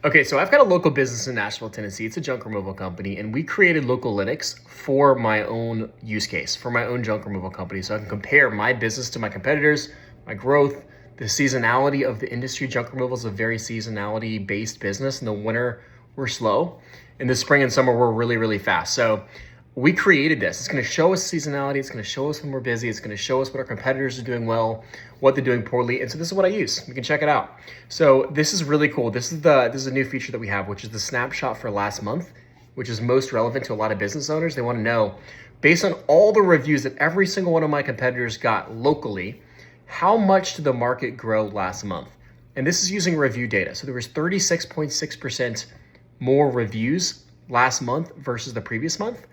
Okay, so I've got a local business in Nashville, Tennessee. It's a junk removal company, and we created Localytics for my own use case, for my own junk removal company. So I can compare my business to my competitors, my growth, the seasonality of the industry. Junk removal is a very seasonality-based business. In the winter, we're slow. In the spring and summer, we're really, really fast. So we created this. It's going to show us seasonality. It's going to show us when we're busy. It's going to show us what our competitors are doing well, what they're doing poorly. And so this is what I use. You can check it out. So this is really cool. This is a new feature that we have, which is the snapshot for last month, which is most relevant to a lot of business owners. They want to know, based on all the reviews that every single one of my competitors got locally, how much did the market grow last month? And this is using review data. So there was 36.6% more reviews last month versus the previous month.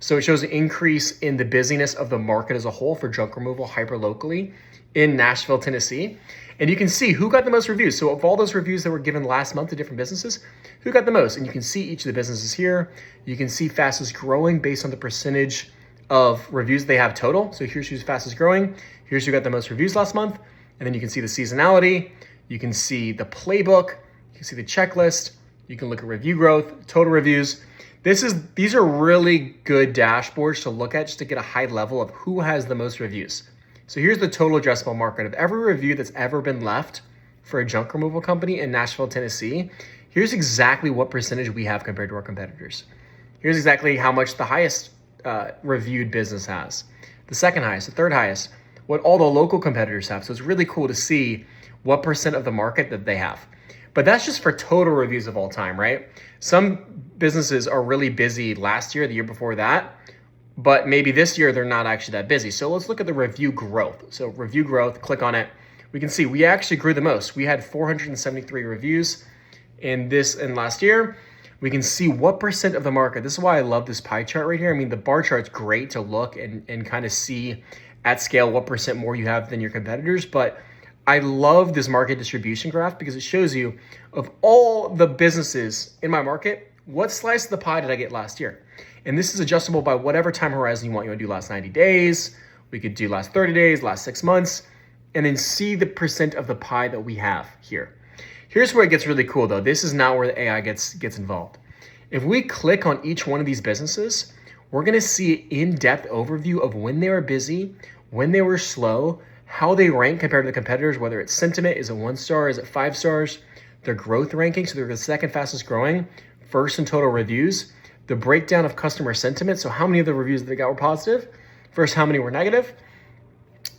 So it shows an increase in the busyness of the market as a whole for junk removal hyper locally in Nashville, Tennessee. And you can see who got the most reviews. So of all those reviews that were given last month to different businesses, who got the most? And you can see each of the businesses here. You can see fastest growing based on the percentage of reviews they have total. So here's who's fastest growing. Here's who got the most reviews last month. And then you can see the seasonality. You can see the playbook. You can see the checklist. You can look at review growth, total reviews. These are really good dashboards to look at just to get a high level of who has the most reviews. So here's the total addressable market of every review that's ever been left for a junk removal company in Nashville, Tennessee. Here's exactly what percentage we have compared to our competitors. Here's exactly how much the highest reviewed business has, the second highest, the third highest, what all the local competitors have. So it's really cool to see what percent of the market that they have. But that's just for total reviews of all time, right? Some businesses are really busy last year, the year before that, but maybe this year they're not actually that busy. So let's look at the review growth. So review growth, click on it. We can see we actually grew the most. We had 473 reviews in last year. We can see what percent of the market. This is why I love this pie chart right here. I mean, the bar chart's great to look and kind of see at scale what percent more you have than your competitors, but I love this market distribution graph because it shows you of all the businesses in my market, what slice of the pie did I get last year? And this is adjustable by whatever time horizon you want. You want to do last 90 days. We could do last 30 days, last 6 months, and then see the percent of the pie that we have here. Here's where it gets really cool though. This is not where the AI gets involved. If we click on each one of these businesses, we're going to see an in-depth overview of when they were busy, when they were slow, how they rank compared to the competitors, whether it's sentiment, is it 1 star, is it 5 stars, their growth ranking, so they're the second fastest growing, first in total reviews, the breakdown of customer sentiment, so how many of the reviews that they got were positive, versus how many were negative,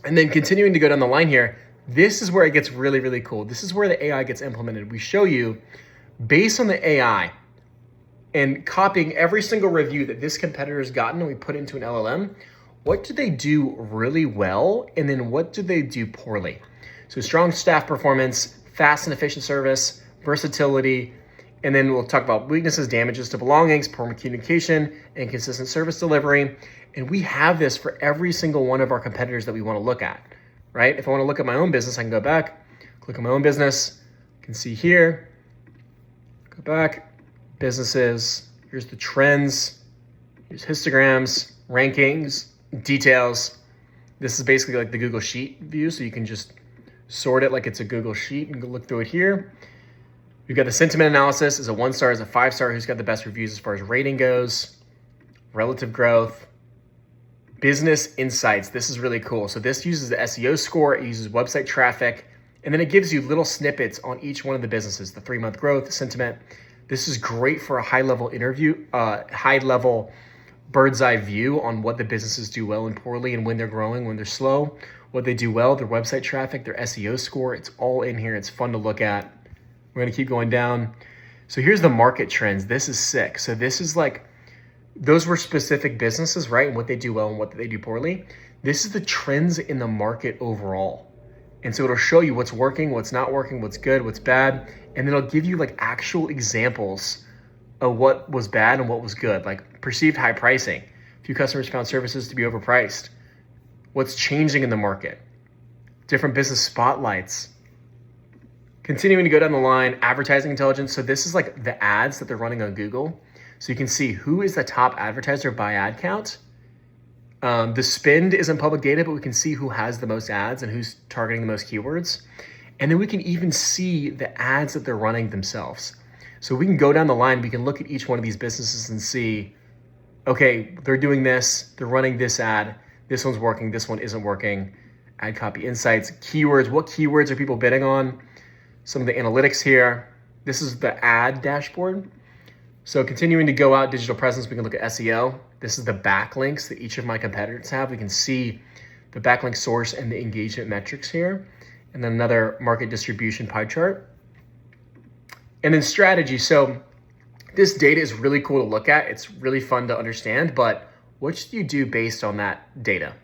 and then continuing to go down the line here, this is where it gets really, really cool. This is where the AI gets implemented. We show you, based on the AI, and copying every single review that this competitor has gotten, and we put into an LLM, what do they do really well, and then what do they do poorly? So strong staff performance, fast and efficient service, versatility, and then we'll talk about weaknesses, damages to belongings, poor communication, inconsistent service delivery. And we have this for every single one of our competitors that we want to look at, right? If I want to look at my own business, I can go back, click on my own business, you can see here, go back, businesses, here's the trends, here's histograms, rankings, details. This is basically like the Google Sheet view, so you can just sort it like it's a Google Sheet and go look through it here. We've got the sentiment analysis. Is a 1 star, is a 5 star, who's got the best reviews as far as rating goes, relative growth, business insights. This is really cool. So this uses the SEO score, it uses website traffic, and then it gives you little snippets on each one of the businesses, the 3-month growth, the sentiment. This is great for a high-level interview, high-level bird's eye view on what the businesses do well and poorly, and when they're growing, when they're slow, what they do well, their website traffic, their SEO score. It's all in here. It's fun to look at. We're going to keep going down. So here's the market trends. This is sick. So this is like, those were specific businesses, right? And what they do well and what they do poorly. This is the trends in the market overall. And so it'll show you what's working, what's not working, what's good, what's bad. And then it'll give you like actual examples of what was bad and what was good, like perceived high pricing. Few customers found services to be overpriced. What's changing in the market? Different business spotlights. Continuing to go down the line, advertising intelligence. So this is like the ads that they're running on Google. So you can see who is the top advertiser by ad count. The spend isn't public data, but we can see who has the most ads and who's targeting the most keywords. And then we can even see the ads that they're running themselves. So we can go down the line, we can look at each one of these businesses and see, okay, they're doing this, they're running this ad, this one's working, this one isn't working. Ad copy insights, keywords, what keywords are people bidding on? Some of the analytics here. This is the ad dashboard. So continuing to go out, digital presence, we can look at SEO. This is the backlinks that each of my competitors have. We can see the backlink source and the engagement metrics here. And then another market distribution pie chart. And then strategy. So this data is really cool to look at. It's really fun to understand, but what should you do based on that data?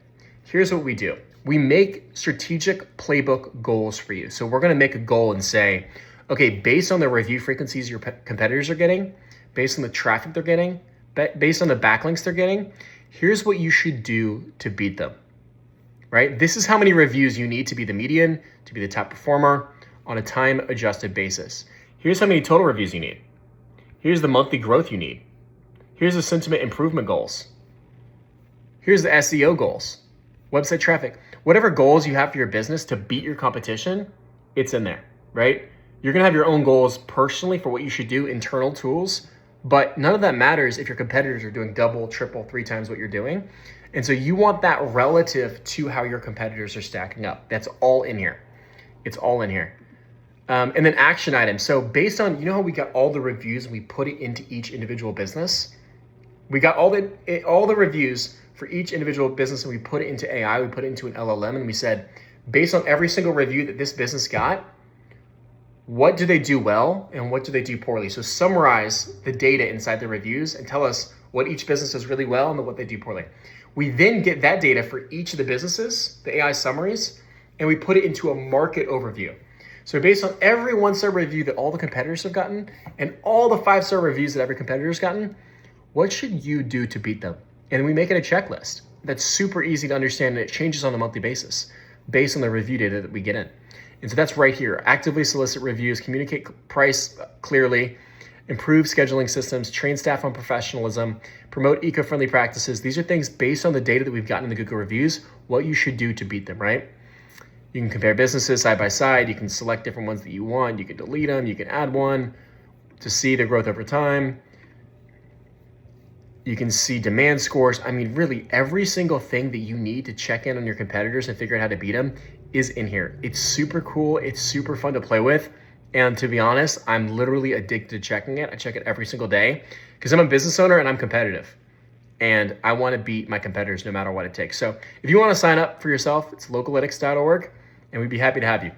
Here's what we do. We make strategic playbook goals for you. So we're gonna make a goal and say, okay, based on the review frequencies your competitors are getting, based on the traffic they're getting, based on the backlinks they're getting, here's what you should do to beat them, right? This is how many reviews you need to be the median, to be the top performer on a time-adjusted basis. Here's how many total reviews you need. Here's the monthly growth you need. Here's the sentiment improvement goals. Here's the SEO goals, website traffic. Whatever goals you have for your business to beat your competition, it's in there, right? You're gonna have your own goals personally for what you should do, internal tools, but none of that matters if your competitors are doing double, triple, 3 times what you're doing. And so you want that relative to how your competitors are stacking up. That's all in here. It's all in here. And then action items. So based on, you know how we got all the reviews and we put it into each individual business? We got all the reviews for each individual business and we put it into AI, we put it into an LLM and we said, based on every single review that this business got, what do they do well and what do they do poorly? So summarize the data inside the reviews and tell us what each business does really well and what they do poorly. We then get that data for each of the businesses, the AI summaries, and we put it into a market overview. So based on every 1-star review that all the competitors have gotten and all the 5-star reviews that every competitor's gotten, what should you do to beat them? And we make it a checklist that's super easy to understand and it changes on a monthly basis based on the review data that we get in. And so that's right here. Actively solicit reviews, communicate price clearly, improve scheduling systems, train staff on professionalism, promote eco-friendly practices. These are things based on the data that we've gotten in the Google reviews, what you should do to beat them, right? You can compare businesses side by side. You can select different ones that you want. You can delete them. You can add one to see their growth over time. You can see demand scores. I mean, really every single thing that you need to check in on your competitors and figure out how to beat them is in here. It's super cool. It's super fun to play with. And to be honest, I'm literally addicted to checking it. I check it every single day because I'm a business owner and I'm competitive. And I want to beat my competitors no matter what it takes. So if you want to sign up for yourself, it's localytics.org and we'd be happy to have you.